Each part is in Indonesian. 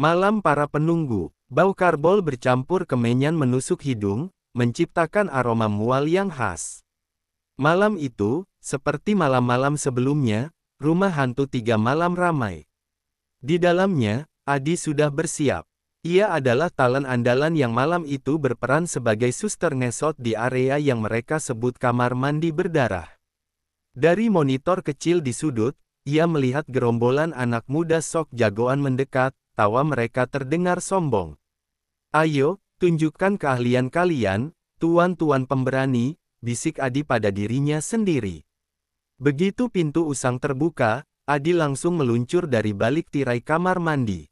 Malam para penunggu, bau karbol bercampur kemenyan menusuk hidung, menciptakan aroma mual yang khas. Malam itu, seperti malam-malam sebelumnya, rumah hantu 3 malam ramai. Di dalamnya, Adi sudah bersiap. Ia adalah talent andalan yang malam itu berperan sebagai suster ngesot di area yang mereka sebut kamar mandi berdarah. Dari monitor kecil di sudut, ia melihat gerombolan anak muda sok jagoan mendekat, tawa mereka terdengar sombong. "Ayo, tunjukkan keahlian kalian, tuan-tuan pemberani," bisik Adi pada dirinya sendiri. Begitu pintu usang terbuka, Adi langsung meluncur dari balik tirai kamar mandi.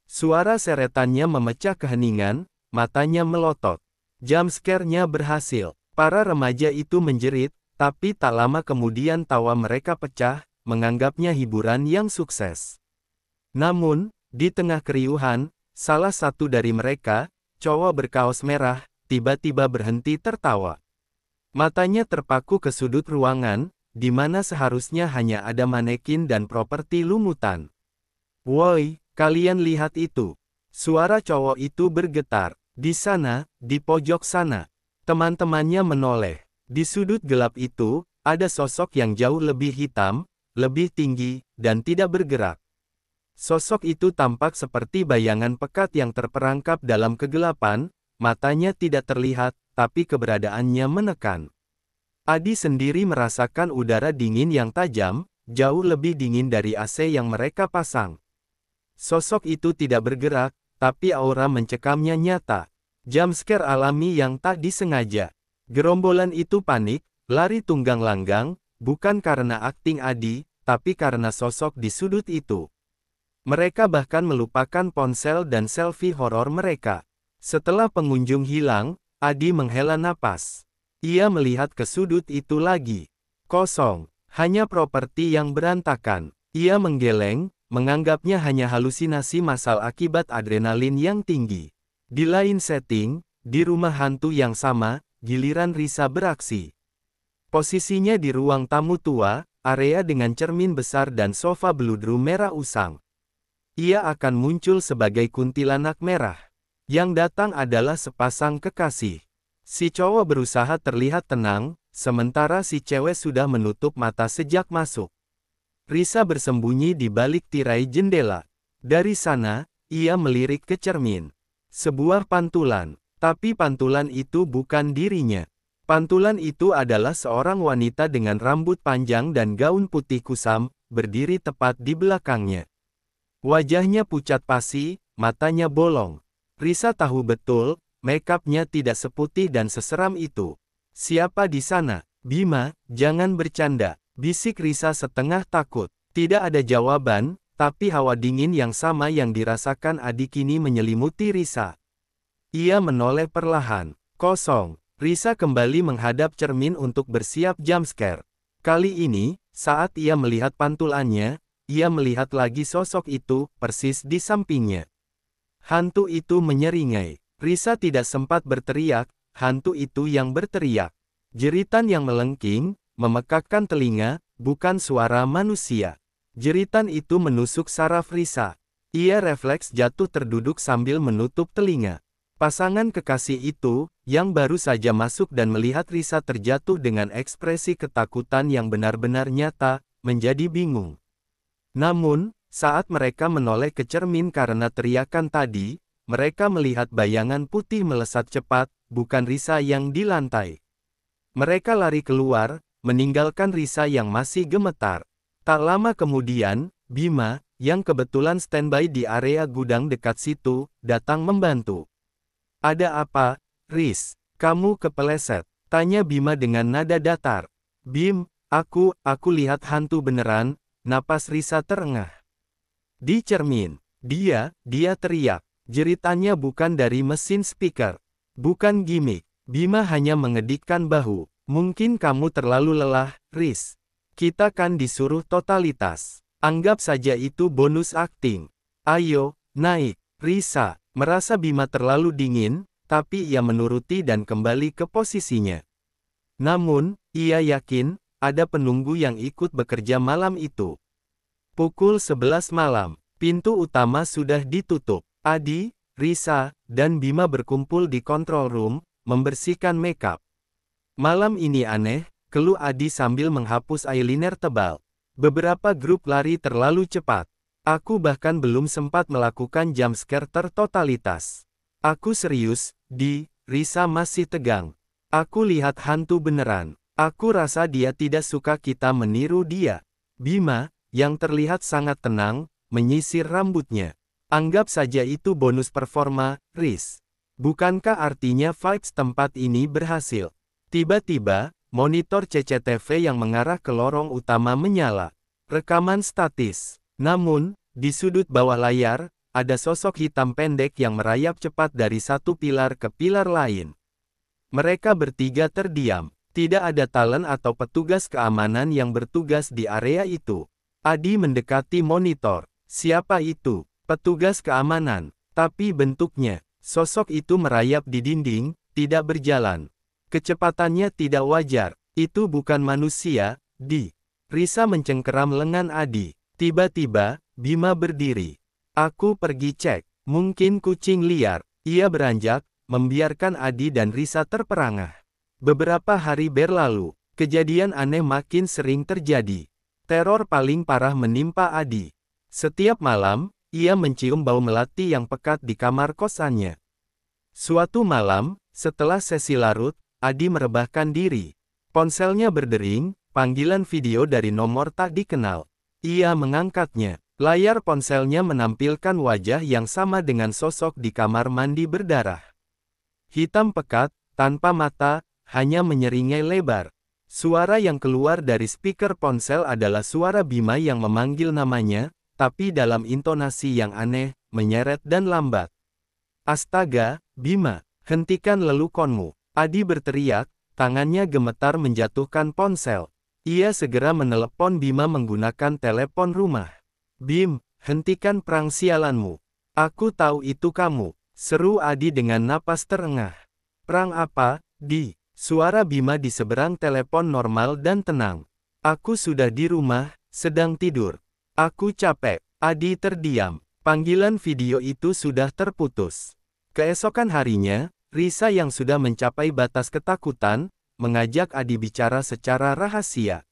Suara seretannya memecah keheningan, matanya melotot. Jump scare-nya berhasil. Para remaja itu menjerit, tapi tak lama kemudian tawa mereka pecah, menganggapnya hiburan yang sukses. Namun, di tengah keriuhan, salah satu dari mereka, cowok berkaos merah, tiba-tiba berhenti tertawa. Matanya terpaku ke sudut ruangan, di mana seharusnya hanya ada manekin dan properti lumutan. "Woi, kalian lihat itu!" Suara cowok itu bergetar. Di sana, di pojok sana. Teman-temannya menoleh. Di sudut gelap itu, ada sosok yang jauh lebih hitam, lebih tinggi, dan tidak bergerak. Sosok itu tampak seperti bayangan pekat yang terperangkap dalam kegelapan, matanya tidak terlihat, tapi keberadaannya menekan. Adi sendiri merasakan udara dingin yang tajam, jauh lebih dingin dari AC yang mereka pasang. Sosok itu tidak bergerak, tapi aura mencekamnya nyata. Jump scare alami yang tak disengaja. Gerombolan itu panik, lari tunggang langgang, bukan karena akting Adi, tapi karena sosok di sudut itu. Mereka bahkan melupakan ponsel dan selfie horor mereka. Setelah pengunjung hilang, Adi menghela napas. Ia melihat ke sudut itu lagi. Kosong, hanya properti yang berantakan. Ia menggeleng, menganggapnya hanya halusinasi massal akibat adrenalin yang tinggi. Di lain setting, di rumah hantu yang sama, giliran Risa beraksi. Posisinya di ruang tamu tua, area dengan cermin besar dan sofa beludru merah usang. Ia akan muncul sebagai kuntilanak merah. Yang datang adalah sepasang kekasih. Si cowok berusaha terlihat tenang, sementara si cewek sudah menutup mata sejak masuk. Risa bersembunyi di balik tirai jendela. Dari sana, ia melirik ke cermin. Sebuah pantulan. Tapi pantulan itu bukan dirinya. Pantulan itu adalah seorang wanita dengan rambut panjang dan gaun putih kusam, berdiri tepat di belakangnya. Wajahnya pucat pasi, matanya bolong. Risa tahu betul, make-up-nya tidak seputih dan seseram itu. "Siapa di sana?" "Bima, jangan bercanda," bisik Risa setengah takut. Tidak ada jawaban, tapi hawa dingin yang sama yang dirasakan Adi kini menyelimuti Risa. Ia menoleh perlahan. Kosong. Risa kembali menghadap cermin untuk bersiap jump scare. Kali ini, saat ia melihat pantulannya, ia melihat lagi sosok itu, persis di sampingnya. Hantu itu menyeringai. Risa tidak sempat berteriak, hantu itu yang berteriak. Jeritan yang melengking, memekakkan telinga, bukan suara manusia. Jeritan itu menusuk saraf Risa. Ia refleks jatuh terduduk sambil menutup telinga. Pasangan kekasih itu, yang baru saja masuk dan melihat Risa terjatuh dengan ekspresi ketakutan yang benar-benar nyata, menjadi bingung. Namun, saat mereka menoleh ke cermin karena teriakan tadi, mereka melihat bayangan putih melesat cepat, bukan Risa yang di lantai. Mereka lari keluar, meninggalkan Risa yang masih gemetar. Tak lama kemudian, Bima, yang kebetulan standby di area gudang dekat situ, datang membantu. "Ada apa, Riz? Kamu kepeleset?" tanya Bima dengan nada datar. "Bim, aku lihat hantu beneran," napas Risa terengah. Di cermin, dia teriak. Jeritannya bukan dari mesin speaker. Bukan gimmick. Bima hanya mengedikkan bahu. "Mungkin kamu terlalu lelah, Riz. Kita kan disuruh totalitas. Anggap saja itu bonus akting. Ayo, naik." Risa merasa Bima terlalu dingin, tapi ia menuruti dan kembali ke posisinya. Namun, ia yakin, ada penunggu yang ikut bekerja malam itu. Pukul 11 malam, Pintu utama sudah ditutup. Adi, Risa, dan Bima berkumpul di control room, membersihkan makeup. Malam ini aneh, keluh Adi sambil menghapus eyeliner tebal. Beberapa grup lari terlalu cepat. Aku bahkan belum sempat melakukan jump scare tertotalitas. Aku serius, Risa masih tegang. Aku lihat hantu beneran. Aku rasa dia tidak suka kita meniru dia. Bima, yang terlihat sangat tenang, menyisir rambutnya. Anggap saja itu bonus performa, Riz. Bukankah artinya vibes tempat ini berhasil? Tiba-tiba, monitor CCTV yang mengarah ke lorong utama menyala. Rekaman statis. Namun, di sudut bawah layar, ada sosok hitam pendek yang merayap cepat dari satu pilar ke pilar lain. Mereka bertiga terdiam. Tidak ada talent atau petugas keamanan yang bertugas di area itu. Adi mendekati monitor. Siapa itu? Petugas keamanan. Tapi bentuknya, sosok itu merayap di dinding, tidak berjalan. Kecepatannya tidak wajar. Itu bukan manusia, Risa mencengkeram lengan Adi. Tiba-tiba, Bima berdiri. Aku pergi cek. Mungkin kucing liar. Ia beranjak, membiarkan Adi dan Risa terperangah. Beberapa hari berlalu, kejadian aneh makin sering terjadi. Teror paling parah menimpa Adi. Setiap malam, ia mencium bau melati yang pekat di kamar kosannya. Suatu malam, setelah sesi larut, Adi merebahkan diri. Ponselnya berdering, panggilan video dari nomor tak dikenal. Ia mengangkatnya. Layar ponselnya menampilkan wajah yang sama dengan sosok di kamar mandi berdarah. Hitam pekat, tanpa mata, hanya menyeringai lebar. Suara yang keluar dari speaker ponsel adalah suara Bima yang memanggil namanya, tapi dalam intonasi yang aneh, menyeret dan lambat. Astaga, Bima, hentikan lelukonmu. Adi berteriak, tangannya gemetar menjatuhkan ponsel. Ia segera menelepon Bima menggunakan telepon rumah. Bim, hentikan perang sialanmu. Aku tahu itu kamu, seru Adi dengan napas terengah. Perang apa, Suara Bima di seberang telepon normal dan tenang. Aku sudah di rumah, sedang tidur. Aku capek. Adi terdiam. Panggilan video itu sudah terputus. Keesokan harinya, Risa yang sudah mencapai batas ketakutan, mengajak Adi bicara secara rahasia.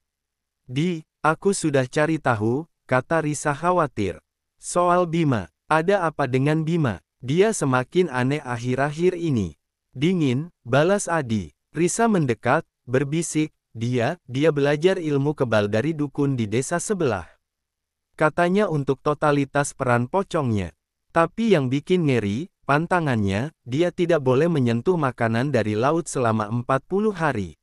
Aku sudah cari tahu, kata Risa khawatir. Soal Bima, ada apa dengan Bima? Dia semakin aneh akhir-akhir ini. Dingin, balas Adi. Risa mendekat, berbisik, dia belajar ilmu kebal dari dukun di desa sebelah. Katanya untuk totalitas peran pocongnya. Tapi yang bikin ngeri, pantangannya, dia tidak boleh menyentuh makanan dari laut selama 40 hari.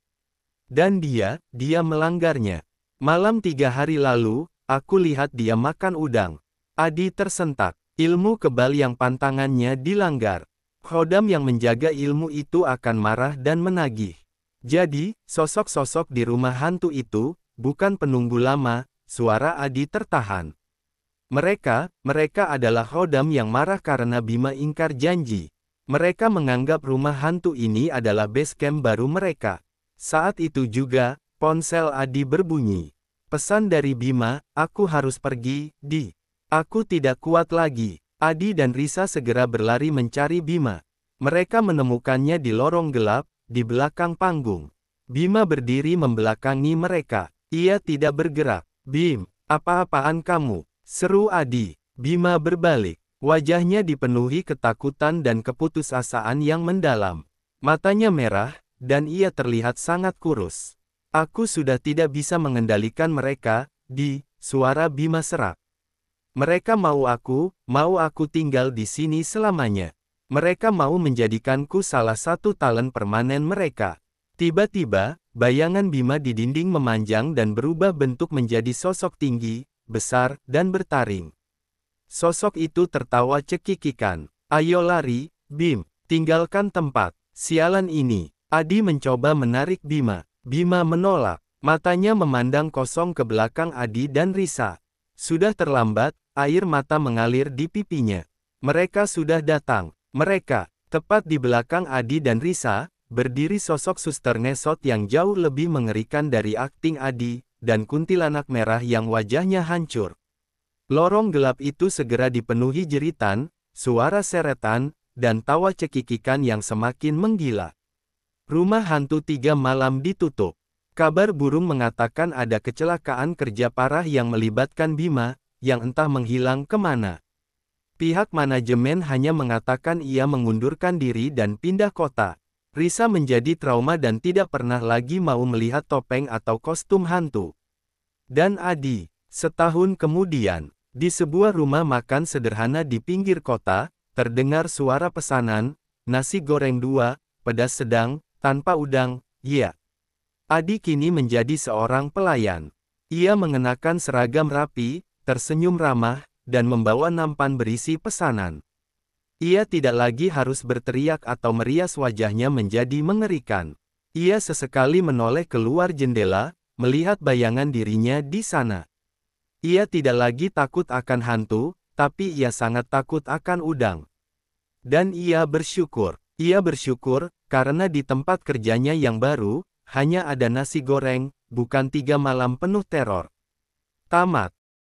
Dan dia melanggarnya. Malam 3 hari lalu, aku lihat dia makan udang. Adi tersentak. Ilmu kebal yang pantangannya dilanggar. Khodam yang menjaga ilmu itu akan marah dan menagih. Jadi, sosok-sosok di rumah hantu itu, bukan penunggu lama, suara Adi tertahan. Mereka adalah khodam yang marah karena Bima ingkar janji. Mereka menganggap rumah hantu ini adalah base camp baru mereka. Saat itu juga, ponsel Adi berbunyi. Pesan dari Bima, aku harus pergi, Aku tidak kuat lagi. Adi dan Risa segera berlari mencari Bima. Mereka menemukannya di lorong gelap, di belakang panggung. Bima berdiri membelakangi mereka. Ia tidak bergerak. Bim, apa-apaan kamu? Seru Adi. Bima berbalik. Wajahnya dipenuhi ketakutan dan keputusasaan yang mendalam. Matanya merah, dan ia terlihat sangat kurus. Aku sudah tidak bisa mengendalikan mereka, suara Bima serak. Mereka mau aku tinggal di sini selamanya. Mereka mau menjadikanku salah satu talent permanen mereka. Tiba-tiba, bayangan Bima di dinding memanjang dan berubah bentuk menjadi sosok tinggi, besar, dan bertaring. Sosok itu tertawa cekikikan. Ayo lari, Bim, tinggalkan tempat. Sialan ini. Adi mencoba menarik Bima. Bima menolak. Matanya memandang kosong ke belakang Adi dan Risa. Sudah terlambat, air mata mengalir di pipinya. Mereka sudah datang. Mereka, tepat di belakang Adi dan Risa, berdiri sosok suster ngesot yang jauh lebih mengerikan dari akting Adi, dan kuntilanak merah yang wajahnya hancur. Lorong gelap itu segera dipenuhi jeritan, suara seretan, dan tawa cekikikan yang semakin menggila. Rumah hantu 3 malam ditutup. Kabar burung mengatakan ada kecelakaan kerja parah yang melibatkan Bima, yang entah menghilang kemana. Pihak manajemen hanya mengatakan ia mengundurkan diri dan pindah kota. Risa menjadi trauma dan tidak pernah lagi mau melihat topeng atau kostum hantu. Dan Adi, setahun kemudian, di sebuah rumah makan sederhana di pinggir kota, terdengar suara pesanan, nasi goreng 2, pedas sedang, tanpa udang, ya. Adi kini menjadi seorang pelayan. Ia mengenakan seragam rapi, tersenyum ramah, dan membawa nampan berisi pesanan. Ia tidak lagi harus berteriak atau merias wajahnya menjadi mengerikan. Ia sesekali menoleh keluar jendela, melihat bayangan dirinya di sana. Ia tidak lagi takut akan hantu, tapi ia sangat takut akan udang. Dan ia bersyukur. Ia bersyukur, karena di tempat kerjanya yang baru, hanya ada nasi goreng, bukan 3 malam penuh teror. Tamat.